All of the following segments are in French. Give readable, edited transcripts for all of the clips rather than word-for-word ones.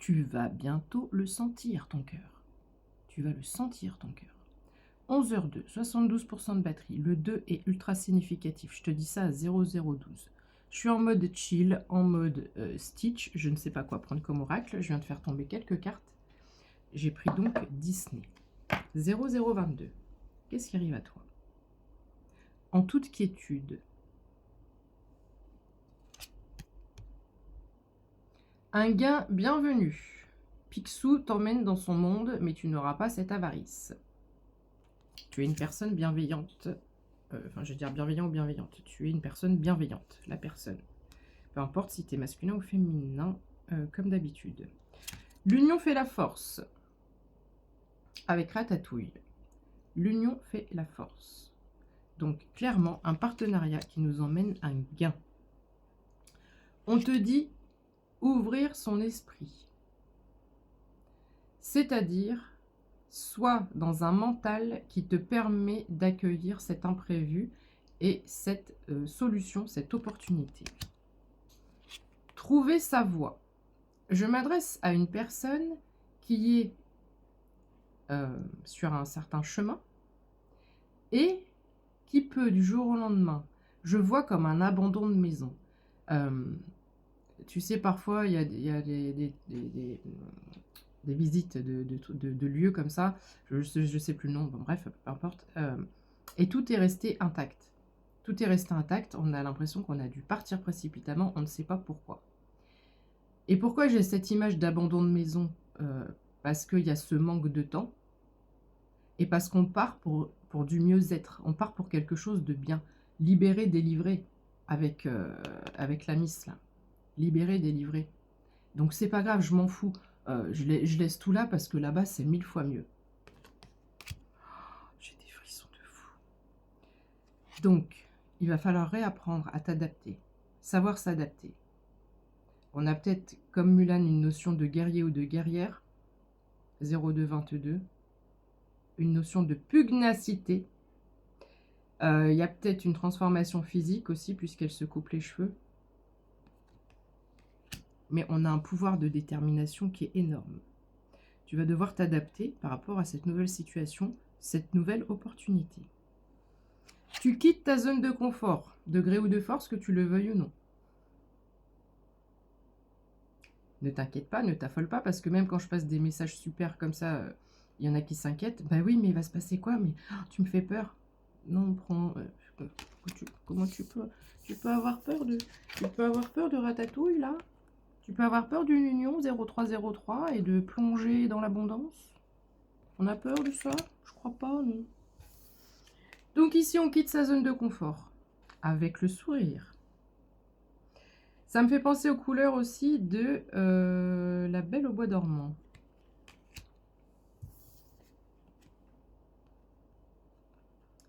Tu vas bientôt le sentir, ton cœur. Tu vas le sentir, ton cœur. 11h02, 72% de batterie. Le 2 est ultra significatif. Je te dis ça à 0012. Je suis en mode chill, en mode Stitch. Je ne sais pas quoi prendre comme oracle. Je viens de faire tomber quelques cartes. J'ai pris donc Disney. 0022. Qu'est-ce qui arrive à toi? En toute quiétude. Un gain bienvenu. Picsou t'emmène dans son monde, mais tu n'auras pas cette avarice. Tu es une personne bienveillante. Enfin, je veux dire bienveillant ou bienveillante. Tu es une personne bienveillante, la personne. Peu importe si tu es masculin ou féminin, comme d'habitude. L'union fait la force. Avec Ratatouille. L'union fait la force. Donc, clairement, un partenariat qui nous emmène à un gain. On te dit ouvrir son esprit. C'est-à-dire, soit dans un mental qui te permet d'accueillir cet imprévu et cette solution, cette opportunité. Trouver sa voie. Je m'adresse à une personne qui est sur un certain chemin et qui peut du jour au lendemain, je vois comme un abandon de maison. Tu sais, parfois, il y a des visites de lieux comme ça, je sais plus le nom, bon, bref, peu importe, et tout est resté intact. Tout est resté intact, on a l'impression qu'on a dû partir précipitamment, on ne sait pas pourquoi. Et pourquoi j'ai cette image d'abandon de maison? Parce qu'il y a ce manque de temps, et parce qu'on part pour du mieux-être, on part pour quelque chose de bien, libéré, délivré, avec la miss, là. Libéré, délivré. Donc c'est pas grave, je m'en fous. Je laisse tout là parce que là-bas, c'est 1000 fois mieux. J'ai des frissons de fou. Donc, il va falloir réapprendre à t'adapter. Savoir s'adapter. On a peut-être, comme Mulan, une notion de guerrier ou de guerrière. 0222. Une notion de pugnacité. Il y a peut-être une transformation physique aussi, puisqu'elle se coupe les cheveux. Mais on a un pouvoir de détermination qui est énorme. Tu vas devoir t'adapter par rapport à cette nouvelle situation, cette nouvelle opportunité. Tu quittes ta zone de confort, de gré ou de force, que tu le veuilles ou non. Ne t'inquiète pas, ne t'affole pas, parce que même quand je passe des messages super comme ça, il y en a qui s'inquiètent. Bah oui, mais il va se passer quoi? Mais tu me fais peur. Non, prends... comment tu peux avoir peur de... Tu peux avoir peur de Ratatouille, là? Tu peux avoir peur d'une union 0303 et de plonger dans l'abondance? On a peur de ça? Je crois pas, non. Donc ici, on quitte sa zone de confort, avec le sourire. Ça me fait penser aux couleurs aussi de La Belle au bois dormant.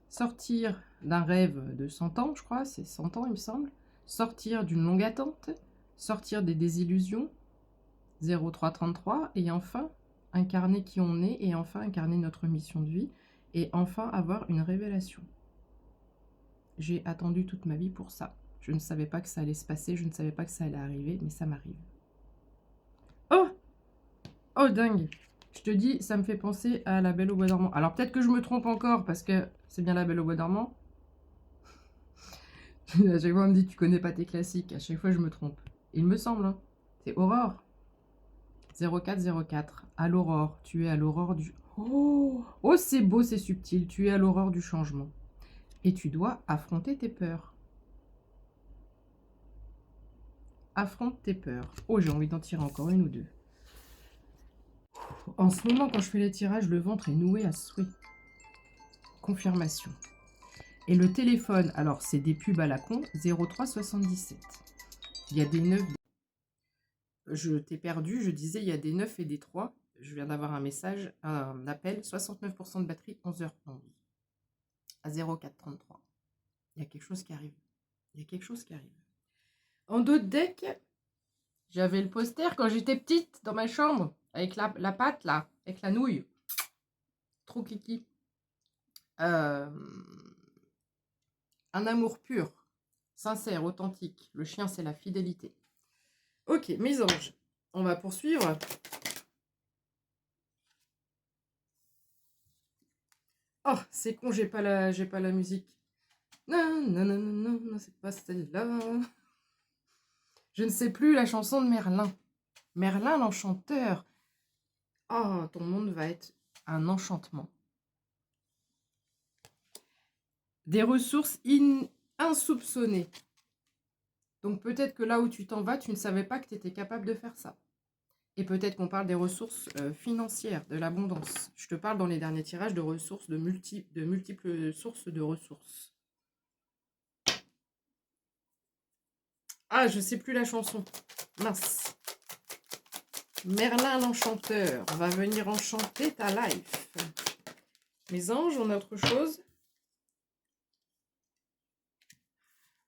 Sortir d'un rêve de 100 ans, je crois, c'est 100 ans, il me semble. Sortir d'une longue attente, sortir des désillusions, 0333, et enfin incarner qui on est, et enfin incarner notre mission de vie, et enfin avoir une révélation. J'ai attendu toute ma vie pour ça. Je ne savais pas que ça allait se passer, je ne savais pas que ça allait arriver, mais ça m'arrive. Oh! Oh, dingue! Je te dis, ça me fait penser à La Belle au bois dormant. Alors peut-être que je me trompe encore, parce que c'est bien La Belle au bois dormant. À chaque fois, on me dit, tu connais pas tes classiques. À chaque fois, je me trompe. Il me semble, hein. C'est Aurore. 0404. À l'aurore. Tu es à l'aurore du... Oh! Oh, c'est beau, c'est subtil. Tu es à l'aurore du changement. Et tu dois affronter tes peurs. Affronte tes peurs. Oh, j'ai envie d'en tirer encore une ou deux. En ce moment, quand je fais les tirages, le ventre est noué à souhait. Confirmation. Et le téléphone, alors c'est des pubs à la con, 0377. Il y a des 9. Je t'ai perdu, je disais il y a des 9 et des 3. Je viens d'avoir un message, un appel, 69% de batterie, 11h11. À 0433. Il y a quelque chose qui arrive. Il y a quelque chose qui arrive. En dos de deck, j'avais le poster quand j'étais petite dans ma chambre, avec la pâte là, avec la nouille. Trop kiki. Un amour pur, sincère, authentique. Le chien, c'est la fidélité. Ok, mes anges. On va poursuivre. Oh, c'est con, j'ai pas la musique. Non, non, non, non, non, c'est pas celle-là. Je ne sais plus la chanson de Merlin. Merlin l'enchanteur. Oh, ton monde va être un enchantement. Des ressources insoupçonnées. Donc peut-être que là où tu t'en vas, tu ne savais pas que tu étais capable de faire ça. Et peut-être qu'on parle des ressources financières, de l'abondance. Je te parle dans les derniers tirages de ressources, de multiples sources de ressources. Ah, je sais plus la chanson. Mince. Merlin l'enchanteur va venir enchanter ta life. Mes anges, on a autre chose.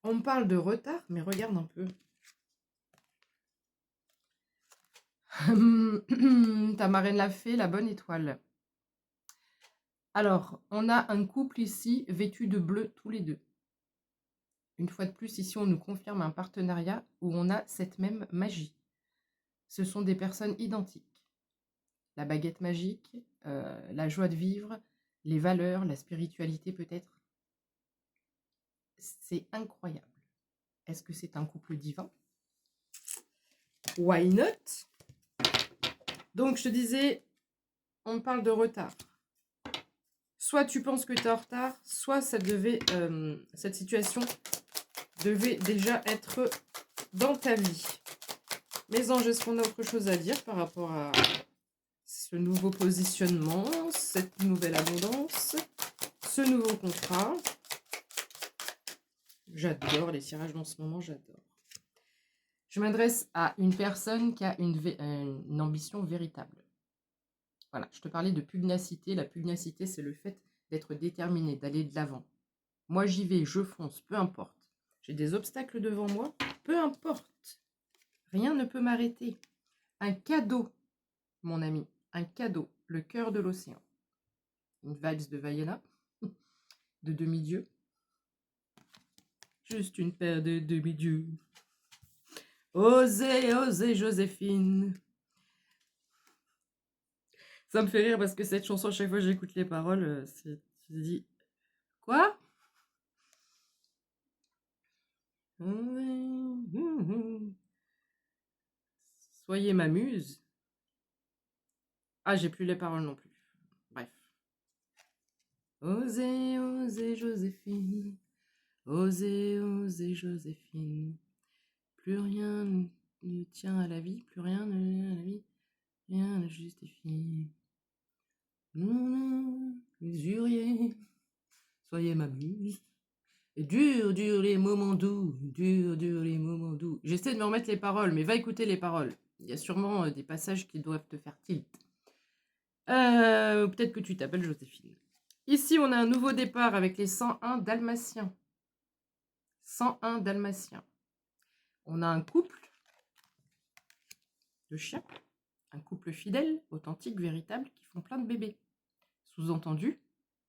On me parle de retard, mais regarde un peu. Ta marraine l'a fait, la bonne étoile. Alors, on a un couple ici, vêtu de bleu tous les deux. Une fois de plus, ici, on nous confirme un partenariat où on a cette même magie. Ce sont des personnes identiques. La baguette magique, la joie de vivre, les valeurs, la spiritualité peut-être. C'est incroyable. Est-ce que c'est un couple divin? Why not? Donc, je te disais, on parle de retard. Soit tu penses que tu es en retard, soit cette situation devait déjà être dans ta vie. Mes anges, est-ce qu'on a autre chose à dire par rapport à ce nouveau positionnement, cette nouvelle abondance, ce nouveau contrat? J'adore les tirages en ce moment, j'adore. Je m'adresse à une personne qui a une ambition véritable. Voilà, je te parlais de pugnacité. La pugnacité, c'est le fait d'être déterminé, d'aller de l'avant. Moi, j'y vais, je fonce, peu importe. J'ai des obstacles devant moi, peu importe. Rien ne peut m'arrêter. Un cadeau, mon ami, un cadeau, le cœur de l'océan. Une valse de Vaiana, de demi-dieu. Juste une paire de demi-dieux. Osez, osez, Joséphine. Ça me fait rire parce que cette chanson, à chaque fois que j'écoute les paroles, tu te dis quoi? Soyez ma muse. Ah, j'ai plus les paroles non plus. Bref. Osez, osez, Joséphine. Osez, osez, Joséphine. Plus rien ne tient à la vie, plus rien ne tient à la vie, rien ne justifie. Non, usurier, soyez ma muse. Et dur, dur les moments doux, dur, dur les moments doux. J'essaie de me remettre les paroles, mais va écouter les paroles. Il y a sûrement des passages qui doivent te faire tilt. Peut-être que tu t'appelles Joséphine. Ici, on a un nouveau départ avec les 101 Dalmatiens. 101 Dalmatiens. On a un couple de chiens, un couple fidèle, authentique, véritable, qui font plein de bébés. Sous-entendu,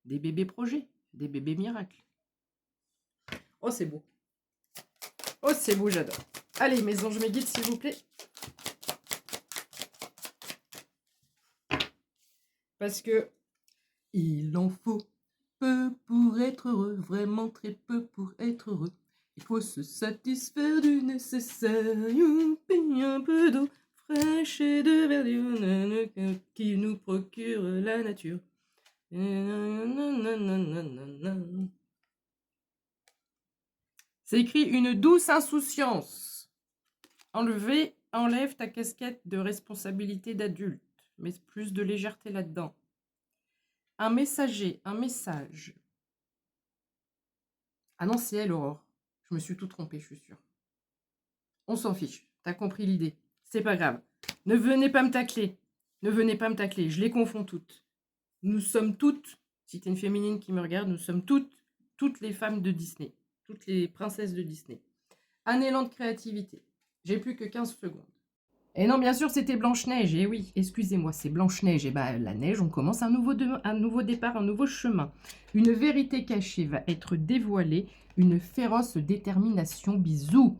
des bébés projets, des bébés miracles. Oh, c'est beau. Oh, c'est beau, j'adore. Allez, mes anges, mes guides, s'il vous plaît. Parce que il en faut peu pour être heureux, vraiment très peu pour être heureux. Il faut se satisfaire du nécessaire, un peu d'eau fraîche et de verdure qui nous procure la nature. C'est écrit une douce insouciance. Enlève ta casquette de responsabilité d'adulte, mais plus de légèreté là-dedans. Un messager, un message. Ah non, c'est elle, Aurore. Je me suis tout trompée, je suis sûre. On s'en fiche, t'as compris l'idée. C'est pas grave. Ne venez pas me tacler. Ne venez pas me tacler, je les confonds toutes. Nous sommes toutes, si t'es une féminine qui me regarde, nous sommes toutes les femmes de Disney. Toutes les princesses de Disney. Un élan de créativité. J'ai plus que 15 secondes. Et non, bien sûr, c'était Blanche-Neige. Et oui, excusez-moi, c'est Blanche-Neige. Et bah, la neige, on commence un nouveau départ, un nouveau chemin. Une vérité cachée va être dévoilée. Une féroce détermination. Bisous.